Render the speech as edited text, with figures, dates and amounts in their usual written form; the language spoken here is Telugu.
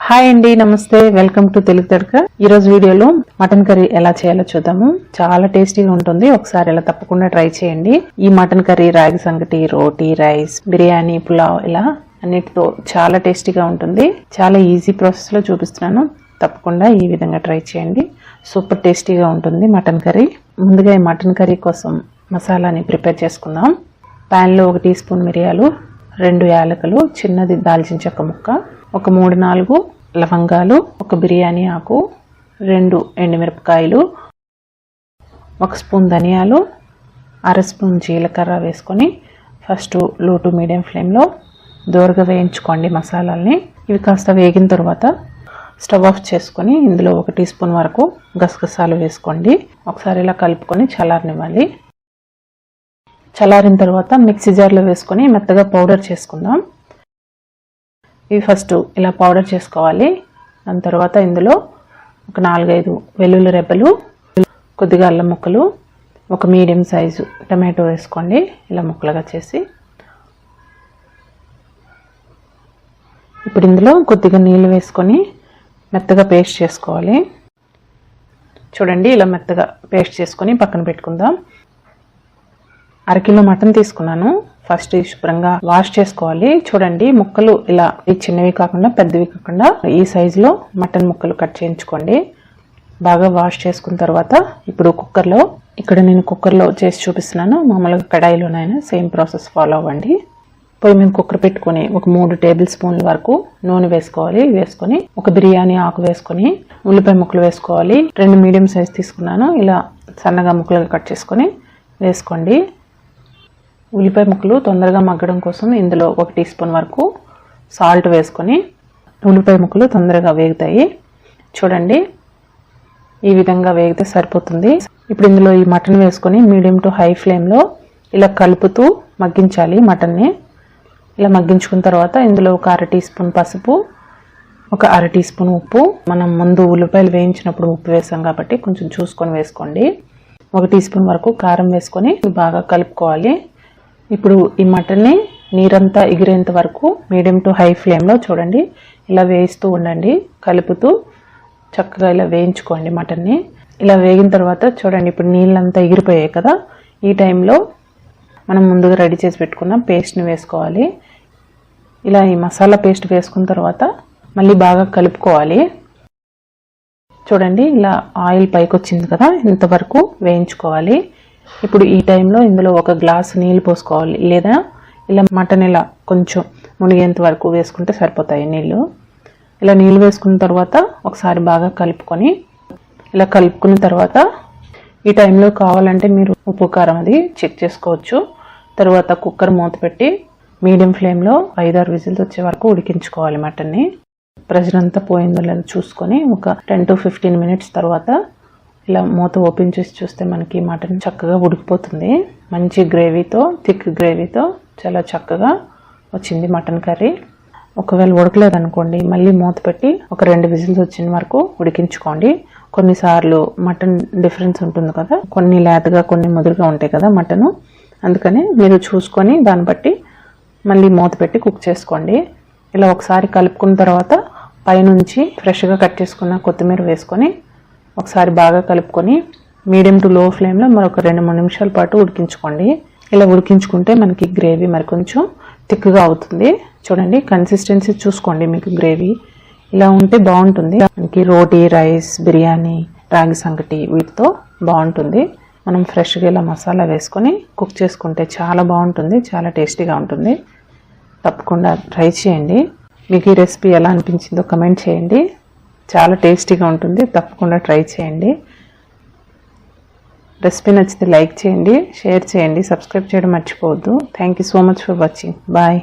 హాయ్ అండి, నమస్తే. Welcome to Telugu Thadaka. ఈ రోజు వీడియోలో మటన్ కర్రీ ఎలా చేయాలో చూద్దాము. చాలా టేస్టీగా ఉంటుంది. ఒకసారి ఇలా తప్పకుండా ట్రై చేయండి. ఈ మటన్ కర్రీ రాగి సంగటి, రోటీ, రైస్, బిర్యానీ, పులావ్ ఇలా అన్నిటితో చాలా టేస్టీగా ఉంటుంది. చాలా ఈజీ ప్రాసెస్ లో చూపిస్తున్నాను. తప్పకుండా ఈ విధంగా ట్రై చేయండి. సూపర్ టేస్టీగా ఉంటుంది మటన్ కర్రీ. ముందుగా ఈ మటన్ కర్రీ కోసం మసాలాని ప్రిపేర్ చేసుకుందాం. పాన్ లో 1 టీ స్పూన్ మిరియాలు, 2 యాలకులు, చిన్నది దాల్చిన చెక్క ముక్క, ఒక 3-4 లవంగాలు, ఒక బిర్యానీ ఆకు, 2 ఎండుమిరపకాయలు, 1 స్పూన్ ధనియాలు, 1/2 స్పూన్ జీలకర్ర వేసుకొని ఫస్ట్ లో టు మీడియం ఫ్లేమ్లో దోరగా వేయించుకోండి మసాలాల్ని. ఇవి కాస్త వేగిన తర్వాత స్టవ్ ఆఫ్ చేసుకొని ఇందులో 1 టీ స్పూన్ వరకు గసగసాలు వేసుకోండి. ఒకసారి ఇలా కలుపుకొని చల్లారనివ్వాలి. చల్లారిన తర్వాత మిక్సీ జార్లో వేసుకొని మెత్తగా పౌడర్ చేసుకుందాం. ఇవి ఫస్ట్ ఇలా పౌడర్ చేసుకోవాలి. దాని తర్వాత ఇందులో ఒక 4-5 వెల్లుల్లి రెబ్బలు, కొద్దిగా అల్లం ముక్కలు, ఒక మీడియం సైజు టమాటో వేసుకోండి. ఇలా ముక్కలుగా చేసి ఇప్పుడు ఇందులో కొద్దిగా నీళ్ళు వేసుకొని మెత్తగా పేస్ట్ చేసుకోవాలి. చూడండి, ఇలా మెత్తగా పేస్ట్ చేసుకొని పక్కన పెట్టుకుందాం. 1/2 కిలో మటన్ తీసుకున్నాను. ఫస్ట్ శుభ్రంగా వాష్ చేసుకోవాలి. చూడండి, ముక్కలు ఇలా చిన్నవి కాకుండా పెద్దవి కాకుండా ఈ సైజులో మటన్ ముక్కలు కట్ చేయించుకోండి. బాగా వాష్ చేసుకున్న తర్వాత ఇప్పుడు కుక్కర్లో, ఇక్కడ నేను కుక్కర్లో చేసి చూపిస్తున్నాను. మామూలుగా కడాయిలోనైనా సేమ్ ప్రాసెస్ ఫాలో అవ్వండి. పొయ్యి మీద కుక్కర్ పెట్టుకొని ఒక 3 టేబుల్ స్పూన్ల వరకు నూనె వేసుకోవాలి. వేసుకొని ఒక బిర్యానీ ఆకు వేసుకొని ఉల్లిపాయ ముక్కలు వేసుకోవాలి. 2 మీడియం సైజ్ తీసుకున్నాను. ఇలా సన్నగా ముక్కలుగా కట్ చేసుకొని వేసుకోండి. ఉల్లిపాయ ముక్కలు తొందరగా మగ్గడం కోసం ఇందులో 1 టీ స్పూన్ వరకు సాల్ట్ వేసుకొని ఉల్లిపాయ ముక్కలు తొందరగా వేగుతాయి. చూడండి, ఈ విధంగా వేగితే సరిపోతుంది. ఇప్పుడు ఇందులో ఈ మటన్ వేసుకొని మీడియం టు హై ఫ్లేమ్లో ఇలా కలుపుతూ మగ్గించాలి మటన్ని. ఇలా మగ్గించుకున్న తర్వాత ఇందులో ఒక 1/2 టీ స్పూన్ పసుపు, ఒక 1/2 టీ స్పూన్ ఉప్పు. మనం ముందు ఉల్లిపాయలు వేయించినప్పుడు ఉప్పు వేసాం కాబట్టి కొంచెం చూసుకొని వేసుకోండి. 1 టీ స్పూన్ వరకు కారం వేసుకొని బాగా కలుపుకోవాలి. ఇప్పుడు ఈ మటన్ని నీరంతా ఎగిరేంత వరకు మీడియం టు హై ఫ్లేమ్లో చూడండి ఇలా వేయిస్తూ ఉండండి. కలుపుతూ చక్కగా ఇలా వేయించుకోండి మటన్ని. ఇలా వేగిన తర్వాత చూడండి, ఇప్పుడు నీళ్ళంతా ఎగిరిపోయాయి కదా. ఈ టైంలో మనం ముందుగా రెడీ చేసి పెట్టుకున్న పేస్ట్ని వేసుకోవాలి. ఇలా ఈ మసాలా పేస్ట్ వేసుకున్న తర్వాత మళ్ళీ బాగా కలుపుకోవాలి. చూడండి, ఇలా ఆయిల్ పైకి వచ్చింది కదా, ఇంతవరకు వేయించుకోవాలి. ఇప్పుడు ఈ టైంలో ఇందులో 1 గ్లాసు నీళ్ళు పోసుకోవాలి. లేదా ఇలా మటన్ ఇలా కొంచెం మునిగేంత వరకు వేసుకుంటే సరిపోతాయి నీళ్ళు. ఇలా నీళ్ళు వేసుకున్న తర్వాత ఒకసారి బాగా కలుపుకొని ఇలా కలుపుకున్న తర్వాత ఈ టైంలో కావాలంటే మీరు ఉప్పు కారం అది చెక్ చేసుకోవచ్చు. తర్వాత కుక్కర్ మూత పెట్టి మీడియం ఫ్లేమ్లో 5-6 విజిల్స్ వచ్చే వరకు ఉడికించుకోవాలి మటన్ని. ప్రెషర్ అంతా పోయిందో లేదో చూసుకొని ఒక 10 to 15 మినిట్స్ తర్వాత ఇలా మూత ఓపెన్ చేసి చూస్తే మనకి మటన్ చక్కగా ఉడికిపోతుంది. మంచి గ్రేవీతో, థిక్ గ్రేవీతో చాలా చక్కగా వచ్చింది మటన్ కర్రీ. ఒకవేళ ఉడకలేదనుకోండి మళ్ళీ మూత పెట్టి ఒక 2 విజిల్స్ వచ్చిన వరకు ఉడికించుకోండి. కొన్నిసార్లు మటన్ డిఫరెన్స్ ఉంటుంది కదా, కొన్ని లేతగా కొన్ని ముదురుగా ఉంటాయి కదా మటను. అందుకని మీరు చూసుకొని దాన్ని బట్టి మళ్ళీ మూత పెట్టి కుక్ చేసుకోండి. ఇలా ఒకసారి కలుపుకున్న తర్వాత పైనుంచి ఫ్రెష్గా కట్ చేసుకున్న కొత్తిమీర వేసుకొని ఒకసారి బాగా కలుపుకొని మీడియం టు లో ఫ్లేమ్లో మరొక 2-3 నిమిషాల పాటు ఉడికించుకోండి. ఇలా ఉడికించుకుంటే మనకి గ్రేవీ మరి కొంచెం థిక్గా అవుతుంది. చూడండి, కన్సిస్టెన్సీ చూసుకోండి. మీకు గ్రేవీ ఇలా ఉంటే బాగుంటుంది. మనకి రోటీ, రైస్, బిర్యానీ, రాగి సంగటి వీటితో బాగుంటుంది. మనం ఫ్రెష్గా ఇలా మసాలా వేసుకొని కుక్ చేసుకుంటే చాలా బాగుంటుంది. చాలా టేస్టీగా ఉంటుంది. తప్పకుండా ట్రై చేయండి. మీకు ఈ రెసిపీ ఎలా అనిపించిందో కమెంట్ చేయండి. చాలా టేస్టీగా ఉంటుంది. తప్పకుండా ట్రై చేయండి. రెసిపీ నచ్చితే లైక్ చేయండి, షేర్ చేయండి, సబ్స్క్రైబ్ చేయడం మర్చిపోవద్దు. Thank you so much for watching. Bye.